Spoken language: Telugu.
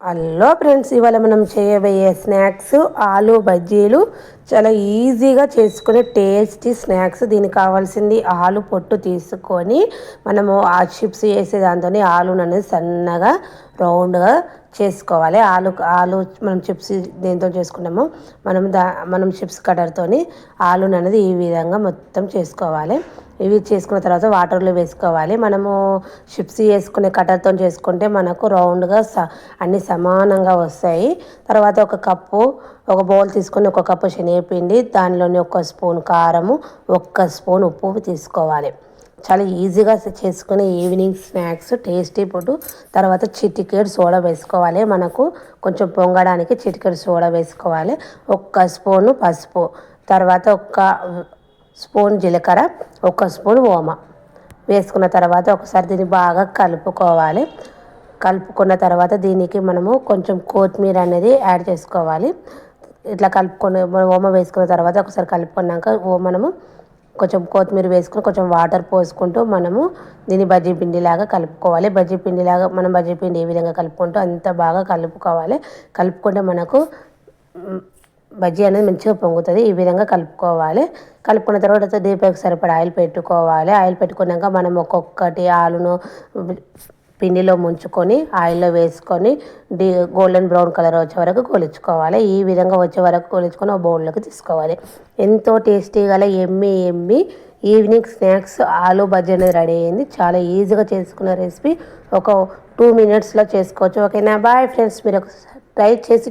హలో ఫ్రెండ్స్, ఇవాళ మనం చేయబోయే స్నాక్స్ ఆలు బజ్జీలు. చాలా ఈజీగా చేసుకునే టేస్టీ స్నాక్స్. దీనికి కావాల్సింది ఆలు పొట్టు తీసుకొని మనము ఆ చిప్స్ వేసే దాంతో ఆలును అనేది సన్నగా రౌండ్గా చేసుకోవాలి. ఆలు ఆలు మనం చిప్స్ దేంతో చేసుకున్నామో మనం చిప్స్ కటర్తోని ఆలును అనేది ఈ విధంగా మొత్తం చేసుకోవాలి. ఇవి చేసుకున్న తర్వాత వాటర్లో వేసుకోవాలి. మనము చిప్స్ వేసుకునే కటర్తో చేసుకుంటే మనకు రౌండ్గా అన్నీ సమానంగా వస్తాయి. తర్వాత ఒక బౌల్ తీసుకొని ఒక కప్పు శనగపిండి, దానిలోని 1 స్పూన్ కారము, 1 స్పూన్ ఉప్పు తీసుకోవాలి. చాలా ఈజీగా చేసుకునే ఈవినింగ్ స్నాక్స్ టేస్టీ ఫుడ్. తర్వాత చిటికెడు సోడా వేసుకోవాలి. మనకు కొంచెం పొంగడానికి చిటికెడు సోడా వేసుకోవాలి. 1 స్పూను పసుపు, తర్వాత 1 స్పూన్ జీలకర్ర, 1 స్పూన్ ఓమ వేసుకున్న తర్వాత ఒకసారి దీన్ని బాగా కలుపుకోవాలి. కలుపుకున్న తర్వాత దీనికి మనము కొంచెం కొత్తిమీర అనేది యాడ్ చేసుకోవాలి. ఇట్లా కలుపుకొని ఓమ వేసుకున్న తర్వాత ఒకసారి కలుపుకున్నాక మనము కొంచెం కొత్తిమీర వేసుకొని కొంచెం వాటర్ పోసుకుంటూ మనము దీన్ని బజ్జీ పిండిలాగా కలుపుకోవాలి. మనం బజ్జీ పిండి ఏ విధంగా కలుపుకుంటూ అంత బాగా కలుపుకోవాలి. కలుపుకుంటే మనకు బజ్జీ అనేది మంచిగా పొంగుతుంది. ఈ విధంగా కలుపుకోవాలి. కలుపుకున్న తర్వాత దీపానికి సరిపడా ఆయిల్ పెట్టుకోవాలి. ఆయిల్ పెట్టుకున్నాక మనం ఒక్కొక్కటి ఆలును పిండిలో ముంచుకొని ఆయిల్లో వేసుకొని గోల్డెన్ బ్రౌన్ కలర్ వచ్చే వరకు కోలించుకోవాలి. ఈ విధంగా వచ్చే వరకు కోలించుకొని ఒక బౌల్లోకి తీసుకోవాలి. ఎంతో టేస్టీగా ఎమ్మి ఈవినింగ్ స్నాక్స్ ఆలు బజ్జీ అనేది రెడీ అయింది. చాలా ఈజీగా చేసుకున్న రెసిపీ. ఒక 2 మినిట్స్లో చేసుకోవచ్చు. ఓకేనా? బాయ్ ఫ్రెండ్స్, మీరు ఒకసారి ట్రై చేసి